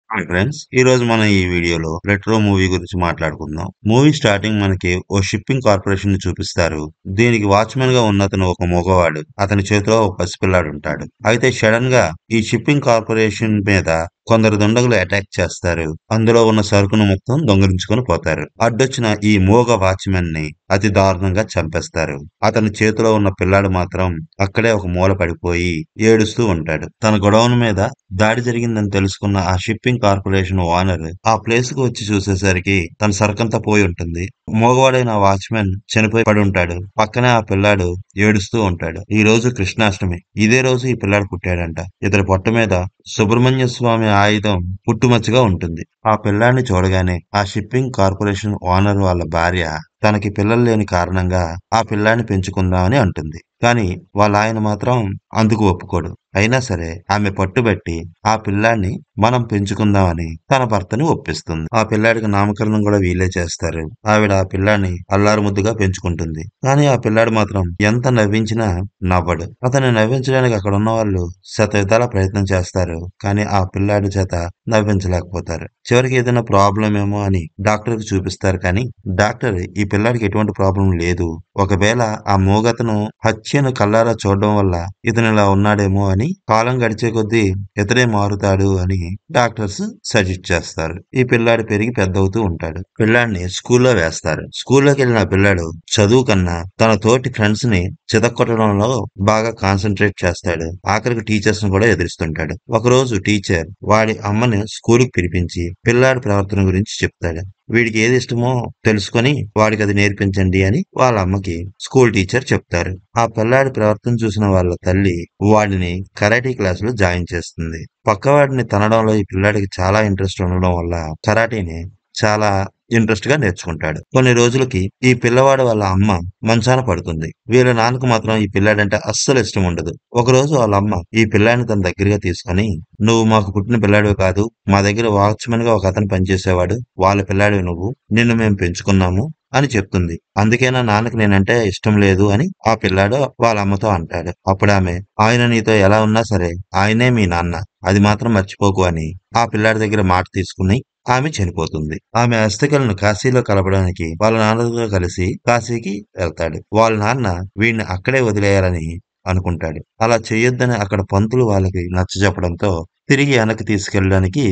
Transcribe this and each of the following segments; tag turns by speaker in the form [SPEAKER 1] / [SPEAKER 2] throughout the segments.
[SPEAKER 1] Hi friends, ఈ రోజు మనం ఈ వీడియోలో రెట్రో మూవీ గురించి మాట్లాడుకుందాం. మూవీ స్టార్టింగ్ మనకి ఓ షిప్పింగ్ కార్పొరేషన్ ని చూపిస్తారు. దీనికి వాచ్మెన్ గా ఉన్నతను ఒక మగవాడు. అతని చేతిలో ఒక పసిపిల్లాడు ఉంటాడు. అయితే సడన్ గా ఈ షిప్పింగ్ కార్పొరేషన్ మీద కొందరు దుండగులు అటాక్ చేస్తారు. అందులో ఉన్న సరుకును మొత్తం దొంగిలించుకొని పోతారు. అడ్డొచ్చిన ఈ మూగ వాచ్మెన్ ని అతి దారుణంగా చంపేస్తారు. అతని చేతిలో ఉన్న పిల్లాడు మాత్రం అక్కడే ఒక మూల పడిపోయి ఏడుస్తూ ఉంటాడు. తన గొడవల మీద దాడి జరిగిందని తెలుసుకున్న ఆ షిప్పింగ్ కార్పొరేషన్ ఓనర్ ఆ ప్లేస్ కు వచ్చి చూసేసరికి తన సరుకంతా పోయి ఉంటుంది. మగవాడైన వాచ్మెన్ చనిపోయి పడి ఉంటాడు. పక్కనే ఆ పిల్లాడు ఏడుస్తూ ఉంటాడు. ఈ రోజు కృష్ణాష్టమి. ఇదే రోజు ఈ పిల్లాడు పుట్టాడంట. ఇతని పొట్ట మీద సుబ్రహ్మణ్య స్వామి ఆయుధం పుట్టుమచ్చగా ఉంటుంది. ఆ పిల్లాడిని చూడగానే ఆ షిప్పింగ్ కార్పొరేషన్ ఓనర్ వాళ్ళ భార్య తనకి పిల్లలు లేని కారణంగా ఆ పిల్లాడిని పెంచుకుందామని అంటుంది. కానీ వాళ్ళ ఆయన మాత్రం అందుకు ఒప్పుకోడు. అయినా సరే ఆమె పట్టుబట్టి ఆ పిల్లాడిని మనం పెంచుకుందామని తన భర్తని ఒప్పిస్తుంది. ఆ పిల్లాడికి నామకరణం కూడా వీళ్ళే చేస్తారు. ఆవిడ ఆ పిల్లాడిని అల్లారు ముద్దుగా పెంచుకుంటుంది. కానీ ఆ పిల్లాడు మాత్రం ఎంత నవ్వించినా నవ్వడు. అతన్ని నవ్వించడానికి అక్కడ ఉన్న వాళ్ళు శతవిధాల ప్రయత్నం చేస్తారు. కానీ ఆ పిల్లాడి చేత నవ్వించలేకపోతారు. చివరికి ఏదైనా ప్రాబ్లం ఏమో అని డాక్టర్ కి చూపిస్తారు. కానీ డాక్టర్ ఈ పిల్లాడికి ఎటువంటి ప్రాబ్లం లేదు. ఒకవేళ ఆ మూగతను హత్యను కళ్ళారా చూడడం వల్ల ఇతను ఇలా ఉన్నాడేమో అని కాలం గడిచే కొద్దీ ఇతడే మారుతాడు అని డాక్టర్స్ సజెస్ట్ చేస్తారు. ఈ పిల్లాడు పెరిగి పెద్దవుతూ ఉంటాడు. పిల్లాడిని స్కూల్లో వేస్తారు. స్కూల్లోకి వెళ్ళిన ఆ పిల్లాడు చదువు కన్నా తన తోటి ఫ్రెండ్స్ ని చితక్కొట్టడంలో బాగా కాన్సన్ట్రేట్ చేస్తాడు. ఆఖరికి టీచర్స్ ని కూడా ఎదురుస్తుంటాడు. ఒకరోజు టీచర్ వాడి అమ్మని స్కూలుకి పిలిపించి పిల్లాడి ప్రవర్తన గురించి చెప్తాడు. వీడికి ఏది ఇష్టమో తెలుసుకొని వాడికి అది నేర్పించండి అని వాళ్ళ అమ్మకి స్కూల్ టీచర్ చెప్తారు. ఆ పిల్లాడి ప్రవర్తన చూసిన వాళ్ళ తల్లి వాడిని కరాటీ క్లాసులో జాయిన్ చేస్తుంది. పక్కవాడిని తనడంలో ఈ పిల్లాడికి చాలా ఇంట్రెస్ట్ ఉండడం వల్ల కరాటీని చాలా ఇంట్రెస్ట్ గా నేర్చుకుంటాడు. కొన్ని రోజులకి ఈ పిల్లవాడు వాళ్ళ అమ్మ మంచాన పడుతుంది. వీళ్ళ నాన్నకు మాత్రం ఈ పిల్లాడంటే అస్సలు ఇష్టం ఉండదు. ఒకరోజు వాళ్ళ అమ్మ ఈ పిల్లాడిని తన దగ్గరగా తీసుకొని, నువ్వు మాకు పుట్టిన పిల్లాడివి కాదు, మా దగ్గర వాచ్మెన్ గా ఒక అతను పనిచేసేవాడు, వాళ్ళ పిల్లాడివి నువ్వు, నిన్ను మేము పెంచుకున్నాము అని చెప్తుంది. అందుకేనా నాన్నకి నేనంటే ఇష్టం లేదు అని ఆ పిల్లాడు వాళ్ళ అమ్మతో అంటాడు. అప్పుడు ఆమె, ఆయన నీతో ఎలా ఉన్నా సరే ఆయనే మీ నాన్న, అది మాత్రం మర్చిపోకు అని ఆ పిల్లాడి దగ్గర మాట తీసుకుని ఆమె చనిపోతుంది. ఆమె అస్థికలను కాశీలో కలపడానికి వాళ్ళ నాన్నతో కలిసి కాశీకి వెళ్తాడు. వాళ్ళ నాన్న వీడిని అక్కడే వదిలేయాలని అనుకుంటాడు. అలా చేయొద్దని అక్కడ పంతులు వాళ్ళకి నచ్చజెప్పడంతో తిరిగి వెనక్కి తీసుకెళ్ళడానికి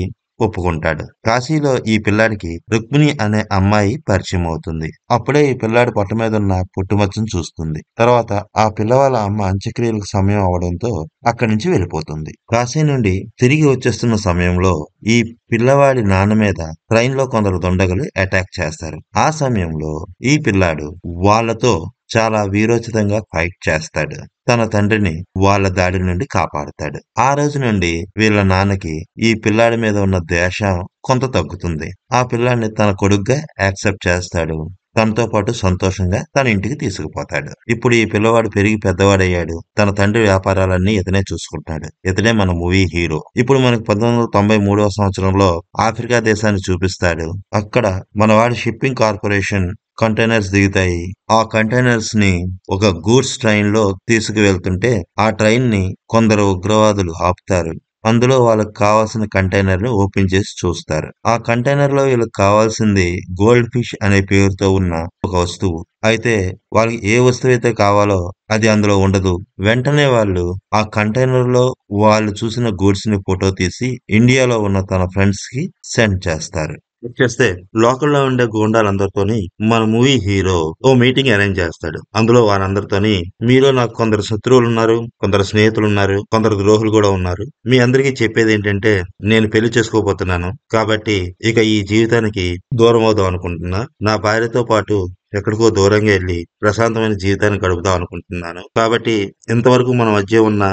[SPEAKER 1] ఒప్పుకుంటాడు. కాశీలో ఈ పిల్లాడికి రుక్మిణి అనే అమ్మాయి పరిచయం అవుతుంది. అప్పుడే ఈ పిల్లాడి పొట్ట మీద ఉన్న పుట్టుమచ్చను చూస్తుంది. తర్వాత ఆ పిల్లవాళ్ళ అమ్మ అంత్యక్రియలకు సమయం అవడంతో అక్కడి నుంచి వెళ్ళిపోతుంది. కాశీ నుండి తిరిగి వచ్చేస్తున్న సమయంలో ఈ పిల్లవాడి నాన్న మీద ట్రైన్ లో కొందరు దుండగులు అటాక్ చేస్తారు. ఆ సమయంలో ఈ పిల్లాడు వాళ్ళతో చాలా వీరోచితంగా ఫైట్ చేస్తాడు. తన తండ్రిని వాళ్ళ దాడి నుండి కాపాడుతాడు. ఆ రోజు నుండి వీళ్ళ నాన్నకి ఈ పిల్లాడి మీద ఉన్న ద్వేషం కొంత తగ్గుతుంది. ఆ పిల్లాడిని తన కొడుగ్గా యాక్సెప్ట్ చేస్తాడు. తనతో పాటు సంతోషంగా తన ఇంటికి తీసుకుపోతాడు. ఇప్పుడు ఈ పిల్లవాడు పెరిగి పెద్దవాడయ్యాడు. తన తండ్రి వ్యాపారాలన్నీ ఇతనే చూసుకుంటాడు. ఇతనే మన మూవీ హీరో. ఇప్పుడు మనకు 1993వ సంవత్సరంలో ఆఫ్రికా దేశాన్ని చూపిస్తాడు. అక్కడ మనవాడి షిప్పింగ్ కార్పొరేషన్ కంటైనర్స్ దిగుతాయి. ఆ కంటైనర్స్ ని ఒక గూడ్స్ ట్రైన్ లో తీసుకువెళ్తుంటే ఆ ట్రైన్ ని కొందరు ఉగ్రవాదులు ఆపుతారు. అందులో వాళ్ళకి కావాల్సిన కంటైనర్ ని ఓపెన్ చేసి చూస్తారు. ఆ కంటైనర్ లో వీళ్ళకి కావాల్సింది గోల్డ్ ఫిష్ అనే పేరుతో ఉన్న ఒక వస్తువు. అయితే వాళ్ళకి ఏ వస్తువు అయితే కావాలో అది అందులో ఉండదు. వెంటనే వాళ్ళు ఆ కంటైనర్ లో వాళ్ళు చూసిన గూడ్స్ ని ఫోటో తీసి ఇండియాలో ఉన్న తన ఫ్రెండ్స్ కి సెండ్ చేస్తారు. చేస్తే లోకల్లో ఉండే గూండాలందరితోని మన మూవీ హీరో ఓ మీటింగ్ అరేంజ్ చేస్తాడు. అందులో వారందరితోని మీలో నాకు కొందరు శత్రువులు ఉన్నారు, కొందరు స్నేహితులు ఉన్నారు, కొందరు ద్రోహులు కూడా ఉన్నారు. మీ అందరికీ చెప్పేది ఏంటంటే నేను పెళ్లి చేసుకోబోతున్నాను. కాబట్టి ఇక ఈ జీవితానికి దూరం అవుదాం అనుకుంటున్నా. నా భార్యతో పాటు ఎక్కడికో దూరంగా వెళ్ళి ప్రశాంతమైన జీవితాన్ని గడుపుదాం అనుకుంటున్నాను. కాబట్టి ఇంతవరకు మన మధ్య ఉన్న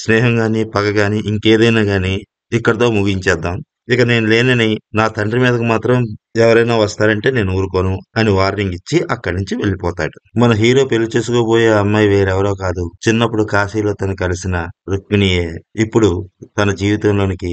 [SPEAKER 1] స్నేహం గాని, పగ గాని, ఇంకేదైనా గాని ఇక్కడితో ముగించేద్దాం. ఇక నేను లేనని నా తండ్రి మీదకి మాత్రం ఎవరైనా వస్తారంటే నేను ఊరుకోను అని వార్నింగ్ ఇచ్చి అక్కడి నుంచి వెళ్ళిపోతాడు. మన హీరో పెళ్లి చేసుకోబోయే అమ్మాయి వేరెవరో కాదు, చిన్నప్పుడు కాశీలో తను కలిసిన రుక్మిణియే ఇప్పుడు తన జీవితంలోనికి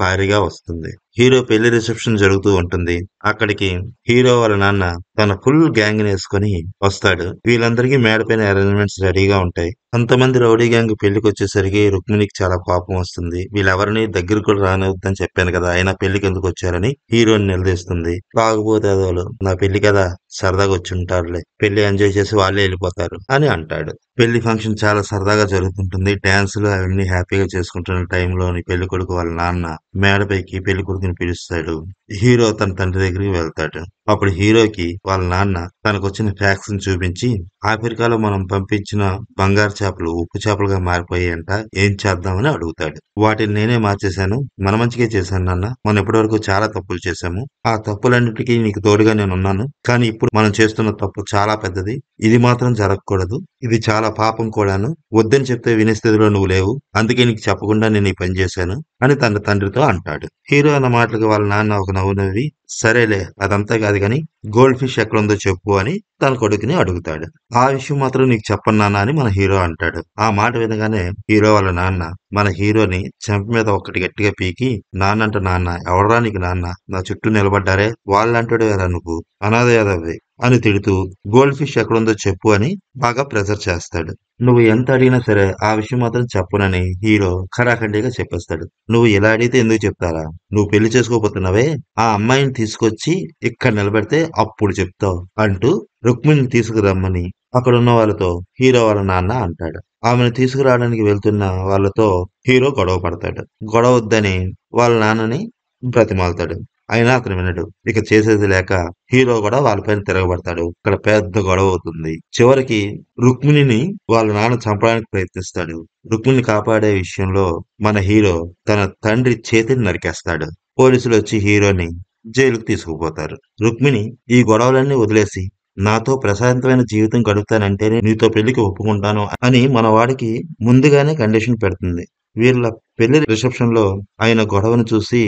[SPEAKER 1] భారీగా వస్తుంది. హీరో పెళ్లి రిసెప్షన్ జరుగుతూ ఉంటుంది. అక్కడికి హీరో వాళ్ళ నాన్న తన ఫుల్ గ్యాంగ్ వేసుకొని వస్తాడు. వీళ్ళందరికీ మేడపైన అరేంజ్మెంట్స్ రెడీగా ఉంటాయి. అంతమంది రౌడీ గ్యాంగ్ పెళ్లికి వచ్చేసరికి రుక్మిణికి చాలా కోపం వస్తుంది. వీళ్ళెవరిని దగ్గరకు కూడా రానివద్దని చెప్పాను కదా, అయినా పెళ్లికి ఎందుకు వచ్చారని హీరోని నిలదీస్తుంది. కాకపోతే అదోలు నా పెళ్లి కదా, సరదాగా వచ్చి ఉంటారులే, పెళ్లి ఎంజాయ్ చేసి వాళ్ళే వెళ్ళిపోతారు అని అంటాడు. పెళ్లి ఫంక్షన్ చాలా సరదాగా జరుగుతుంటుంది. డాన్సులు అవన్నీ హ్యాపీగా చేసుకుంటున్న టైంలోని పెళ్లి కొడుకు వాళ్ళ నాన్న మేడపైకి పెళ్లి కొడుకుని పిలుస్తాడు. హీరో తన తండ్రి దగ్గరికి వెళ్తాడు. అప్పుడు హీరోకి వాళ్ళ నాన్న తనకొచ్చిన ఫ్యాక్స్ ని చూపించి, ఆఫ్రికాలో మనం పంపించిన బంగారు చేపలు ఉప్పు చేపలుగా మారిపోయాయంట, ఏం చేద్దామని అడుగుతాడు. వాటిని నేనే మార్చేశాను, మన మంచిగా చేశాను నాన్న, మనం ఇప్పటివరకు చాలా తప్పులు చేశాము, ఆ తప్పులన్నిటికీ నీకు తోడుగా నేను ఉన్నాను, కానీ ఇప్పుడు మనం చేస్తున్న తప్పు చాలా పెద్దది, ఇది మాత్రం జరగకూడదు, ఇది చాలా పాపం కూడాను, వద్దని చెప్తే వినే స్థితిలో నువ్వు లేవు, అందుకే నీకు చెప్పకుండా నేను ఈ పని చేశాను అని తన తండ్రితో అంటాడు. హీరో అన్న మాటలకు వాళ్ళ నాన్న ఒక నవ్వు నవ్వి, సరేలే అదంతా కాదు గాని గోల్డ్ ఫిష్ ఎక్కడుందో చెప్పు అని తన కొడుకుని అడుగుతాడు. ఆ విషయం మాత్రం నీకు చెప్పను నాన్న అని మన హీరో అంటాడు. ఆ మాట వినగానే హీరో వాళ్ళ నాన్న మన హీరోని చెంప మీద ఒక్కటి గట్టిగా పీకి, నాన్నంట నాన్న, ఎవడరా నీకు నాన్న, నా చుట్టూ నిలబడ్డారే వాళ్ళంటాడు ఎలా నువ్వు, అనాథ యాదవ్వి అని తిడుతూ గోల్డ్ ఫిష్ ఎక్కడుందో చెప్పు అని బాగా ప్రెజర్ చేస్తాడు. నువ్వు ఎంత అడిగినా సరే ఆ విషయం మాత్రం చెప్పనని హీరో ఖరాఖండిగా చెప్పేస్తాడు. నువ్వు ఇలా అడిగితే ఎందుకు చెప్తారా, నువ్వు పెళ్లి చేసుకోబోతున్నావే, ఆ అమ్మాయిని తీసుకొచ్చి ఇక్కడ నిలబెడితే అప్పుడు చెప్తావు అంటూ రుక్మిణిని తీసుకురమ్మని అక్కడున్న వాళ్ళతో హీరో వాళ్ళ నాన్న అంటాడు. ఆమెను తీసుకురావడానికి వెళ్తున్న వాళ్ళతో హీరో గొడవ పడతాడు. గొడవ వద్దని వాళ్ళ నాన్నని బ్రతిమాలుతాడు. అయినా అతను వినడు. ఇక చేసేది లేక హీరో కూడా వాళ్ళపైన తిరగబడతాడు. ఇక్కడ పెద్ద గొడవ అవుతుంది. చివరికి రుక్మిణిని వాళ్ళ నాన్న చంపడానికి ప్రయత్నిస్తాడు. రుక్మిణిని కాపాడే విషయంలో మన హీరో తన తండ్రి చేతిని నరికేస్తాడు. పోలీసులు వచ్చి హీరోని జైలుకు తీసుకుపోతారు. రుక్మిణి ఈ గొడవలన్నీ వదిలేసి నాతో ప్రశాంతమైన జీవితం గడుపుతానంటేనే నీతో పెళ్లికి ఒప్పుకుంటాను అని మన వాడికి ముందుగానే కండిషన్ పెడుతుంది. వీళ్ళ పెళ్లి రిసెప్షన్ లో అయిన గొడవను చూసి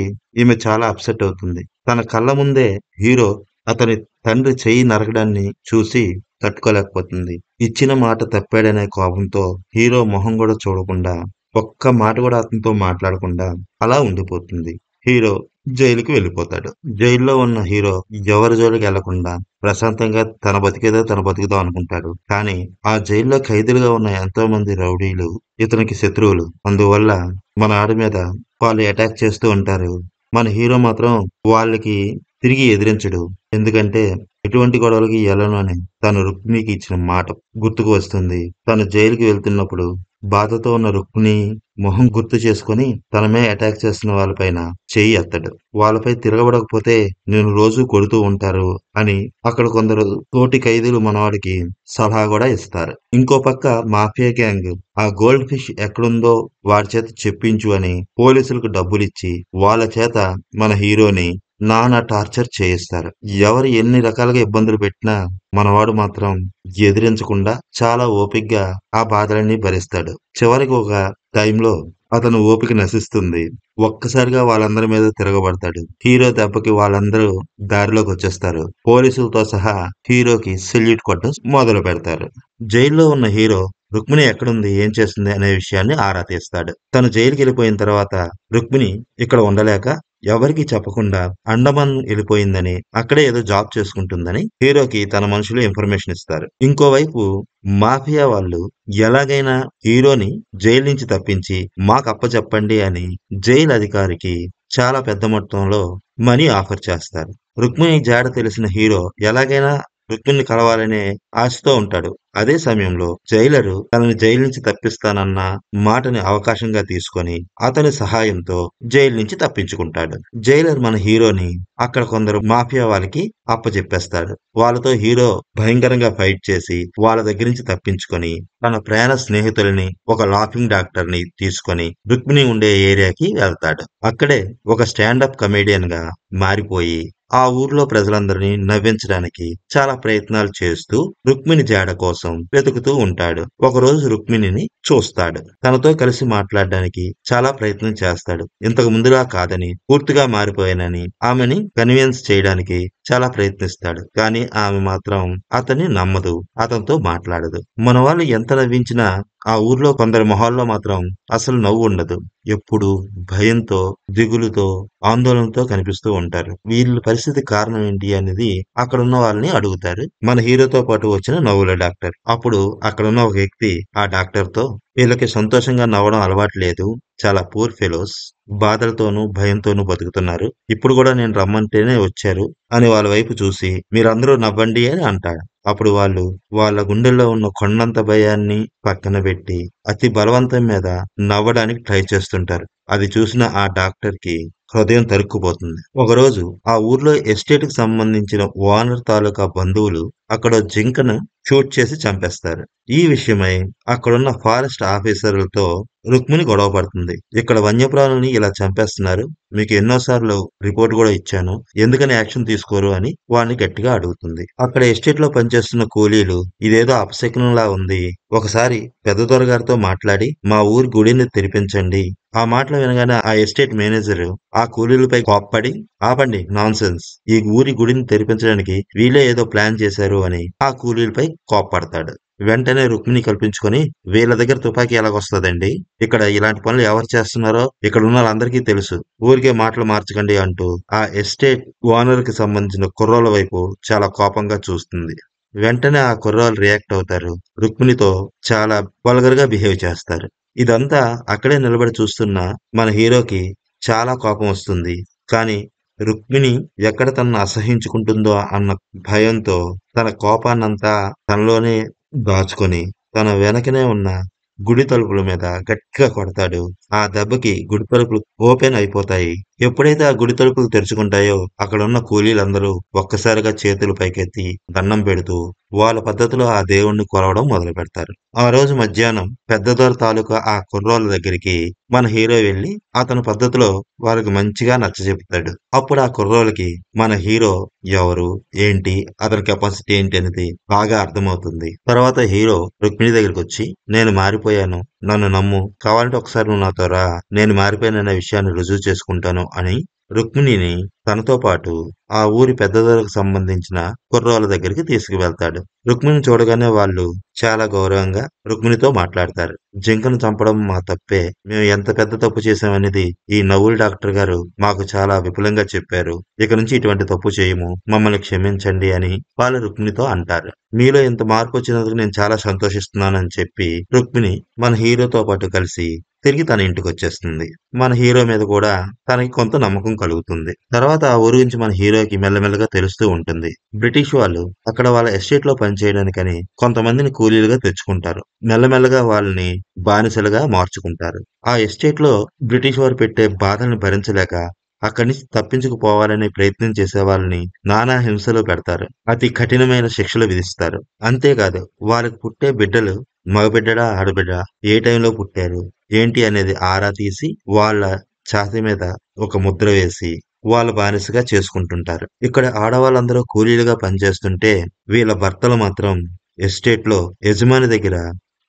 [SPEAKER 1] ఈమె చాలా అప్సెట్ అవుతుంది. తన కళ్ళ ముందే హీరో అతని తండ్రి చెయ్యి నరకడాన్ని చూసి తట్టుకోలేకపోతుంది. ఇచ్చిన మాట తప్పాడనే కోపంతో హీరో మొహం కూడా చూడకుండా, ఒక్క మాట కూడా అతనితో మాట్లాడకుండా అలా ఉండిపోతుంది. హీరో జైలుకి వెళ్ళిపోతాడు. జైల్లో ఉన్న హీరో ఎవరి జోలికి వెళ్లకుండా ప్రశాంతంగా తన బతికేదో తన బతుకుదాం అనుకుంటాడు. కానీ ఆ జైల్లో ఖైదీలుగా ఉన్న ఎంతో మంది రౌడీలు ఇతనికి శత్రువులు. అందువల్ల మన ఆడి మీద వాళ్ళు అటాక్ చేస్తూ ఉంటారు. మన హీరో మాత్రం వాళ్ళకి తిరిగి ఎదిరించడు. ఎందుకంటే ఎటువంటి గొడవలకి వెళ్ళను అని తను రుక్మిణికి ఇచ్చిన మాట గుర్తుకు వస్తుంది. తను జైలుకి వెళ్తున్నప్పుడు బాధతో ఉన్న రుక్మిణి మొహం గుర్తు చేసుకుని తనమే అటాక్ చేస్తున్న వాళ్ళపైన చెయ్యి ఎత్తడు. వాళ్ళపై తిరగబడకపోతే నేను రోజు కొడుతూ ఉంటారు అని అక్కడ కొందరు తోటి ఖైదీలు మనవాడికి సలహా కూడా ఇస్తారు. ఇంకో పక్క మాఫియా గ్యాంగ్ ఆ గోల్డ్ ఫిష్ ఎక్కడుందో వాడి చేత చెప్పించు అని పోలీసులకు డబ్బులిచ్చి వాళ్ళ చేత మన హీరోని నానా టార్చర్ చేయిస్తారు. ఎవరు ఎన్ని రకాలుగా ఇబ్బందులు పెట్టినా మనవాడు మాత్రం ఎదిరించకుండా చాలా ఓపిగ్గా ఆ బాధలన్నీ భరిస్తాడు. చివరికి ఒక టైంలో అతను ఓపిక నశిస్తుంది. ఒక్కసారిగా వాళ్ళందరి మీద తిరగబడతాడు. హీరో దెబ్బకి వాళ్ళందరూ దారిలోకి వచ్చేస్తారు. పోలీసులతో సహా హీరోకి సెల్యూట్ కొట్టడం మొదలు పెడతారు. జైల్లో ఉన్న హీరో రుక్మిణి ఎక్కడుంది, ఏం చేస్తుంది అనే విషయాన్ని ఆరా తీస్తాడు. తను జైలుకి వెళ్ళిపోయిన తర్వాత రుక్మిణి ఇక్కడ ఉండలేక ఎవరికి చెప్పకుండా అండమాన్ వెళ్ళిపోయిందని, అక్కడే ఏదో జాబ్ చేసుకుంటుందని హీరోకి తన మనుషులు ఇన్ఫర్మేషన్ ఇస్తారు. ఇంకోవైపు మాఫియా వాళ్ళు ఎలాగైనా హీరోని జైలు నుంచి తప్పించి మాకు అప్పచెప్పండి అని జైలు అధికారికి చాలా పెద్ద మొత్తంలో మనీ ఆఫర్ చేస్తారు. రుక్మిణి జాడ తెలిసిన హీరో ఎలాగైనా రుక్మిణిని కలవాలనే ఆశతో ఉంటాడు. అదే సమయంలో జైలరు తనని జైలు నుంచి తప్పిస్తానన్న మాటని అవకాశంగా తీసుకొని అతని సహాయంతో జైలు నుంచి తప్పించుకుంటాడు. జైలర్ మన హీరోని అక్కడ కొందరు మాఫియా వాళ్ళకి అప్పచెప్పేస్తాడు. వాళ్ళతో హీరో భయంకరంగా ఫైట్ చేసి వాళ్ళ దగ్గర నుంచి తప్పించుకొని తన ప్రాణ స్నేహితులని ఒక లాఫింగ్ డాక్టర్ ని తీసుకొని రుక్మిణి ఉండే ఏరియాకి వెళ్తాడు. అక్కడే ఒక స్టాండప్ కమేడియన్ గా మారిపోయి ఆ ఊర్లో ప్రజలందరినీ నవ్వించడానికి చాలా ప్రయత్నాలు చేస్తూ రుక్మిణి జాడ కోసం వెతుకుతూ ఉంటాడు. ఒకరోజు రుక్మిణిని చూస్తాడు. తనతో కలిసి మాట్లాడడానికి చాలా ప్రయత్నం చేస్తాడు. ఇంతకు ముందులా కాదని, పూర్తిగా మారిపోయానని ఆమెని కన్విన్స్ చేయడానికి చాలా ప్రయత్నిస్తాడు. కానీ ఆమె మాత్రం అతన్ని నమ్మదు, అతనితో మాట్లాడదు. మన వాళ్ళు ఎంత నవ్వించినా ఆ ఊర్లో కొందరి మొహాల్లో మాత్రం అసలు నవ్వు ఉండదు. ఎప్పుడు భయంతో, దిగులుతో, ఆందోళనతో కనిపిస్తూ ఉంటారు. వీళ్ళ పరిస్థితి కారణం ఏంటి అనేది అక్కడున్న వాళ్ళని అడుగుతారు. మన హీరోతో పాటు వచ్చిన నవ్వుల డాక్టర్. అప్పుడు అక్కడున్న ఒక వ్యక్తి ఆ డాక్టర్‌తో, "వీళ్ళకి సంతోషంగా నవ్వడం అలవాటు లేదు. చాలా పూర్ ఫెలోస్. బాధలతోనూ, భయంతోనూ బతుకుతున్నారు. ఇప్పుడు గూడా నేను రమ్మంటేనే వచ్చారు" అని వాళ్ళ వైపు చూసి, "మీరందరూ నవ్వండి" అని అంటాడు. అప్పుడు వాళ్ళు వాళ్ళ గుండెల్లో ఉన్న కొండంత భయాన్ని పక్కన పెట్టి, అతి బలవంతం మీద నవ్వడానికి ట్రై చేస్తుంటారు. అది చూసిన ఆ డాక్టర్‌కి హృదయం తరుక్కుపోతుంది. ఒకరోజు ఆ ఊర్లో ఎస్టేట్‌కి సంబంధించిన ఓనర్ తాలూకా బంధువులు అక్కడో జింకను షూట్ చేసి చంపేస్తారు. ఈ విషయమై అక్కడున్న ఫారెస్ట్ ఆఫీసర్‌లతో రుక్మిణి గొడవ పడుతుంది. "ఇక్కడ వన్యప్రాణుల్ని ఇలా చంపేస్తున్నారు. మీకు ఎన్నో సార్లు రిపోర్ట్ గూడా ఇచ్చాను. ఎందుకని యాక్షన్ తీసుకోరు" అని వాడిని గట్టిగా అడుగుతుంది. అక్కడ ఎస్టేట్‌లో పనిచేస్తున్న కూలీలు, "ఇదేదో అపశకునంలా ఉంది. ఒకసారి పెద్ద దొరగారితో మాట్లాడి మా ఊరి గుడిని తెరిపించండి." ఆ మాటలు వినగానే ఆ ఎస్టేట్ మేనేజరు ఆ కూలీలపై కోప్పడి, "ఆపండి నాన్‌సెన్స్. ఈ ఊరి గుడిని తెరిపించడానికి వీళ్ళే ఏదో ప్లాన్ చేశారు" అని ఆ కూలీలపై కోప్పడతాడు. వెంటనే రుక్మిణి కల్పించుకొని, "వీళ్ళ దగ్గర తుపాకీ ఎలాగొస్తదండి? ఇక్కడ ఇలాంటి పనులు ఎవరు చేస్తున్నారో ఇక్కడున్నోళ్ళందరికీ తెలుసు. ఊరికే మాటలు మార్చకండి" అంటూ ఆ ఎస్టేట్ ఓనర్‌కి సంబంధించిన కుర్రోళ్ళ వైపు చాలా కోపంగా చూస్తుంది. వెంటనే ఆ కుర్రోళ్ళు రియాక్ట్ అవుతారు. రుక్మిణితో చాలా వల్గర్‌గా బిహేవ్ చేస్తారు. ఇదంతా అక్కడే నిలబడి చూస్తున్న మన హీరోకి చాలా కోపం వస్తుంది. కానీ రుక్మిణి ఎక్కడ తనను అసహ్యించుకుంటుందో అన్న భయంతో తన కోపాన్నంతా తనలోనే దాచుకొని తన వెనకనే ఉన్న గుడి తలుపుల మీద గట్టిగా కొడతాడు. ఆ దెబ్బకి గుడి తలుపులు ఓపెన్ అయిపోతాయి. ఎప్పుడైతే ఆ గుడి తలుపులు తెరుచుకుంటాయో అక్కడున్న కూలీలందరూ ఒక్కసారిగా చేతులు పైకెత్తి దండం పెడుతూ వాళ్ళ పద్ధతిలో ఆ దేవుణ్ణి కొలవడం మొదలుపెడతారు. ఆ రోజు మధ్యాహ్నం పెద్ద దొర తాలూకా ఆ కుర్రోళ్ళ దగ్గరికి మన హీరో వెళ్లి అతని పద్ధతిలో వారికి మంచిగా నచ్చజెపుతాడు. అప్పుడు ఆ కుర్రోళ్ళకి మన హీరో ఎవరు, ఏంటి, అతని కెపాసిటీ ఏంటి అనేది బాగా అర్థమవుతుంది. తర్వాత హీరో రుక్మిణి దగ్గరికొచ్చి, "నేను మారిపోయాను. నన్ను నమ్ము. కావాలంటే ఒకసారి నువ్వు నాతో రా. నేను మారిపోయాననే విషయాన్ని రుజువు చేసుకుంటాను" అని రుక్మిణిని తనతో పాటు ఆ ఊరి పెద్ద దొరకు సంబంధించిన కుర్రోళ్ళ దగ్గరికి తీసుకువెళ్తాడు. రుక్మిణిని చూడగానే వాళ్ళు చాలా గౌరవంగా రుక్మిణితో మాట్లాడతారు. "జింకను చంపడం మా తప్పే. మేము ఎంత పెద్ద తప్పు చేశామనేది ఈ నవ్వుల డాక్టర్ గారు మాకు చాలా విపులంగా చెప్పారు. ఇక నుంచి ఇటువంటి తప్పు చేయము. మమ్మల్ని క్షమించండి" అని వాళ్ళు రుక్మిణితో అంటారు. "మీలో ఇంత మార్పు వచ్చినందుకు నేను చాలా సంతోషిస్తున్నానని" చెప్పి రుక్మిణి మన హీరోతో పాటు కలిసి తిరిగి తన ఇంటికొచ్చేస్తుంది. మన హీరో మీద కూడా తనకి కొంత నమ్మకం కలుగుతుంది. తర్వాత ఆ ఊరు గురించి మన హీరోకి మెల్లమెల్లగా తెలుస్తూ ఉంటుంది. బ్రిటిష్ వాళ్ళు అక్కడ వాళ్ళ ఎస్టేట్‌లో పనిచేయడానికని కొంతమందిని కూలీలుగా తెచ్చుకుంటారు. మెల్లమెల్లగా వాళ్ళని బానిసలుగా మార్చుకుంటారు. ఆ ఎస్టేట్‌లో బ్రిటిష్ వారు పెట్టే బాధల్ని భరించలేక అక్కడి నుంచి తప్పించుకుపోవాలనే ప్రయత్నం చేసే వాళ్ళని నానా హింసలు పెడతారు. అతి కఠినమైన శిక్షలు విధిస్తారు. అంతేకాదు వాళ్ళకి పుట్టే బిడ్డలు మగబిడ్డడా, ఆడబిడ్డ, ఏ టైంలో పుట్టారు, ఏంటి అనేది ఆరా తీసి వాళ్ళ ఛాతీ మీద ఒక ముద్ర వేసి వాళ్ళ బానిసగా చేసుకుంటుంటారు. ఇక్కడ ఆడవాళ్ళందరూ కూలీలుగా పనిచేస్తుంటే వీళ్ళ భర్తలు మాత్రం ఎస్టేట్‌లో యజమాని దగ్గర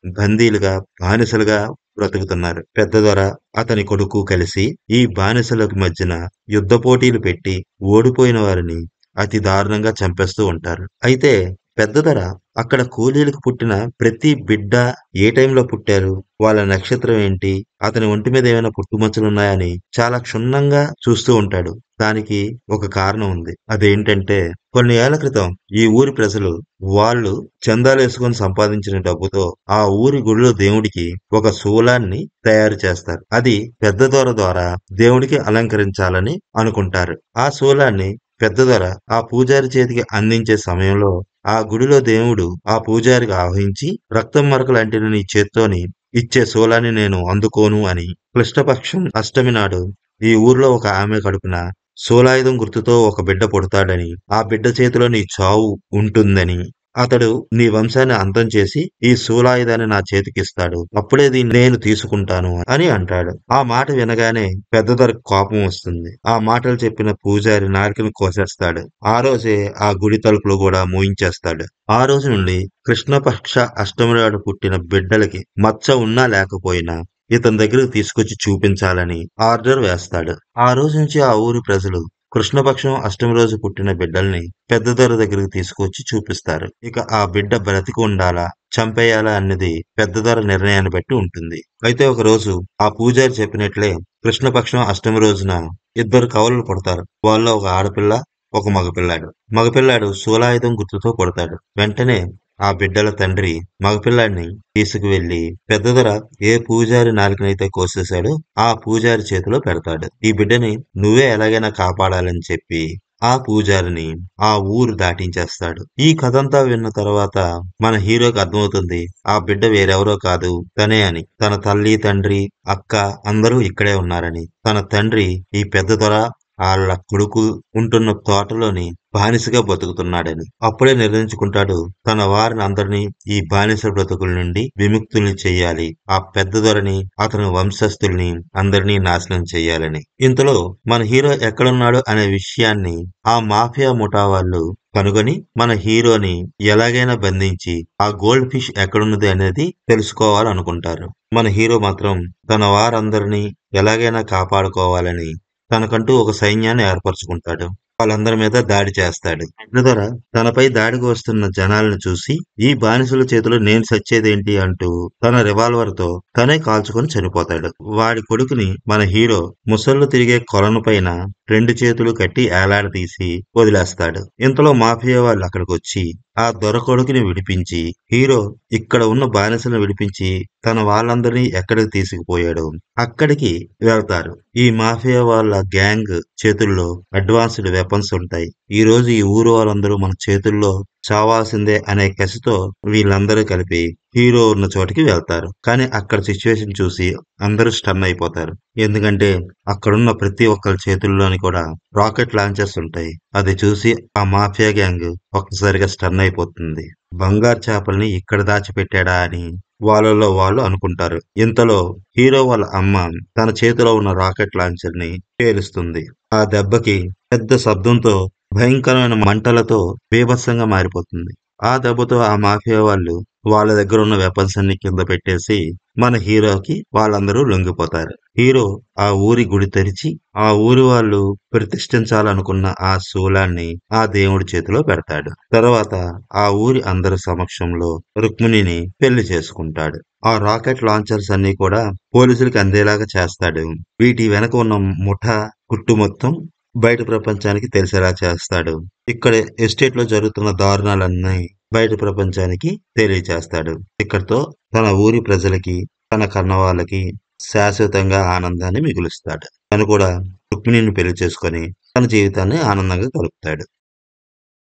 [SPEAKER 1] బందీలుగా, బానిసలుగా బ్రతుకుతున్నారు. పెద్ద దొర, అతని కొడుకు కలిసి ఈ బానిసలకు మధ్యన యుద్ధ పోటీలు పెట్టి ఓడిపోయిన వారిని అతి దారుణంగా చంపేస్తూ ఉంటారు. అయితే పెద్ద దొర అక్కడ కూలీలకు పుట్టిన ప్రతి బిడ్డ ఏ టైంలో పుట్టారు, వాళ్ళ నక్షత్రం ఏంటి, అతని ఒంటి మీద ఏమైనా పుట్టుమచ్చలున్నాయని చాలా క్షుణ్ణంగా చూస్తూ ఉంటాడు. దానికి ఒక కారణం ఉంది. అదేంటంటే కొన్ని ఏళ్ల క్రితం ఈ ఊరి ప్రజలు వాళ్ళు చందాలేసుకొని సంపాదించిన డబ్బుతో ఆ ఊరి గుడిలో దేవుడికి ఒక శూలాన్ని తయారు చేస్తారు. అది పెద్ద దొర ద్వారా దేవుడికి అలంకరించాలని అనుకుంటారు. ఆ శూలాన్ని పెద్ద దొర ఆ పూజారి చేతికి అందించే సమయంలో ఆ గుడిలో దేవుడు ఆ పూజారికి ఆవహించి, "రక్తం మరకలు అంటిన నీ చేత్తోని ఇచ్చే శూలాన్ని నేను అందుకోను" అని కృష్ణపక్షం అష్టమి నాడు ఈ ఊర్లో ఒక ఆమె కడుపున శూలాయుధం గుర్తుతో ఒక బిడ్డ పుడతాడని, ఆ బిడ్డ చేతిలో నీ చావు ఉంటుందని, అతడు నీ వంశాన్ని అంతం చేసి ఈ శూలాయుధాన్ని నా చేతికిస్తాడు. అప్పుడే దీన్ని నేను తీసుకుంటాను అని అంటాడు. ఆ మాట వినగానే పెద్ద దొరకు కోపం వస్తుంది. ఆ మాటలు చెప్పిన పూజారి నాలుకను కోసేస్తాడు. ఆ రోజే ఆ గుడి తలుపులు కూడా మూయించేస్తాడు. ఆ రోజు నుండి కృష్ణపక్ష అష్టమి నాడు పుట్టిన బిడ్డలకి మచ్చ ఉన్నా లేకపోయినా ఇతని దగ్గరకు తీసుకొచ్చి చూపించాలని ఆర్డర్ వేస్తాడు. ఆ రోజు నుంచి ఆ ఊరి ప్రజలు కృష్ణపక్షం అష్టమి రోజు పుట్టిన బిడ్డల్ని పెద్ద దొర దగ్గరికి తీసుకొచ్చి చూపిస్తారు. ఇక ఆ బిడ్డ బ్రతికి ఉండాలా, చంపేయాలా అన్నది పెద్ద దొర నిర్ణయాన్ని బట్టి ఉంటుంది. అయితే ఒకరోజు ఆ పూజారి చెప్పినట్లే కృష్ణపక్షం అష్టమి రోజున ఇద్దరు కవలలు పుడతారు. వాళ్ళలో ఒక ఆడపిల్ల, ఒక మగపిల్లాడు. మగపిల్లాడు శూలాయుధం గుర్తుతో పుడతాడు. వెంటనే ఆ బిడ్డల తండ్రి మగపిల్లాడిని తీసుకువెళ్లి పెద్దదొర ఏ పూజారి నాలుకనైతే కోసేశాడో ఆ పూజారి చేతిలో పెడతాడు. ఈ బిడ్డని నువ్వే ఎలాగైనా కాపాడాలని చెప్పి ఆ పూజారిని ఆ ఊరు దాటించేస్తాడు. ఈ కథంతా విన్న తర్వాత మన హీరోకి అర్థమవుతుంది ఆ బిడ్డ వేరెవరో కాదు తనే అని. తన తల్లి, తండ్రి, అక్క అందరూ ఇక్కడే ఉన్నారని. తన తండ్రి ఈ పెద్ద దొర ఆళ్ళ కొడుకు ఉంటున్న తోటలోని బానిసగా బతుకుతున్నాడని. అప్పుడే నిర్ణయించుకుంటాడు తన వారిని అందరినీ ఈ బానిస బ్రతుకుల నుండి విముక్తుల్ని చెయ్యాలి. ఆ పెద్ద దొరని, అతని వంశస్థుల్ని అందరినీ నాశనం చెయ్యాలని. ఇంతలో మన హీరో ఎక్కడున్నాడు అనే విషయాన్ని ఆ మాఫియా ముఠా వాళ్ళు కనుగొని మన హీరోని ఎలాగైనా బంధించి ఆ గోల్డ్ ఫిష్ ఎక్కడున్నది అనేది తెలుసుకోవాలనుకుంటారు. మన హీరో మాత్రం తన వారందరినీ ఎలాగైనా కాపాడుకోవాలని తనకంటూ ఒక సైన్యాన్ని ఏర్పరచుకుంటాడు. వాళ్ళందరి మీద దాడి చేస్తాడు. పెద్దదొర తనపై దాడికి వస్తున్న జనాలను చూసి ఈ బానిసల చేతిలో నేను సచ్చేదేంటి అంటూ తన రివాల్వర్ తో తనే కాల్చుకొని చనిపోతాడు. వాడి కొడుకుని మన హీరో ముసళ్ళు తిరిగే కొలను పైన రెండు చేతులు కట్టి ఏలాడదీసి వదిలేస్తాడు. ఇంతలో మాఫియా వాళ్ళు అక్కడికి వచ్చి ఆ దొర కొడుకుని విడిపించి హీరో ఇక్కడ ఉన్న బానిసలను విడిపించి తన వాళ్ళందరినీ ఎక్కడికి తీసుకుపోయాడో అక్కడికి వెళ్తారు. ఈ మాఫియా వాళ్ళ గ్యాంగ్ చేతుల్లో అడ్వాన్స్డ్ వెపన్స్ ఉంటాయి. ఈ రోజు ఈ ఊరు వాళ్ళందరూ మన చేతుల్లో చావాల్సిందే అనే కసితో వీళ్ళందరూ కలిపి హీరో ఉన్న చోటికి వెళ్తారు. కానీ అక్కడ సిచ్యువేషన్ చూసి అందరూ స్టన్ అయిపోతారు. ఎందుకంటే అక్కడున్న ప్రతి ఒక్కరి చేతుల్లోని కూడా రాకెట్ లాంచర్స్ ఉంటాయి. అది చూసి ఆ మాఫియా గ్యాంగ్ ఒక్కసారిగా స్టన్ అయిపోతుంది. బంగారు చేపల్ని ఇక్కడ దాచిపెట్టాడా అని వాళ్ళలో వాళ్ళు అనుకుంటారు. ఇంతలో హీరో వాళ్ళ అమ్మ తన చేతిలో ఉన్న రాకెట్ లాంచర్ ని పేలుస్తుంది. ఆ దెబ్బకి పెద్ద శబ్దంతో భయంకరమైన మంటలతో బీభత్సంగా మారిపోతుంది. ఆ దెబ్బతో ఆ మాఫియా వాళ్ళు వాళ్ళ దగ్గర ఉన్న వెపన్స్ అన్ని కింద పెట్టేసి మన హీరోకి వాళ్ళందరూ లొంగిపోతారు. హీరో ఆ ఊరి గుడి తెరిచి ఆ ఊరి వాళ్ళు ప్రతిష్ఠించాలనుకున్న ఆ శూలాన్ని ఆ దేవుడి చేతిలో పెడతాడు. తర్వాత ఆ ఊరి అందరి సమక్షంలో రుక్మిణిని పెళ్లి చేసుకుంటాడు. ఆ రాకెట్ లాంచర్స్ అన్ని కూడా పోలీసులకు అందేలాగా చేస్తాడు. వీటి వెనక ఉన్న ముఠా గుట్టు మొత్తం బయట ప్రపంచానికి తెలిసేలా చేస్తాడు. ఇక్కడ ఎస్టేట్ లో జరుగుతున్న దారుణాలన్నీ బయట ప్రపంచానికి తెలియచేస్తాడు. ఇక్కడితో తన ఊరి ప్రజలకి, తన కన్న వాళ్ళకి శాశ్వతంగా ఆనందాన్ని మిగులుస్తాడు. తను కూడా రుక్మిణిని పెళ్లి చేసుకొని తన జీవితాన్ని ఆనందంగా గడుపుతాడు.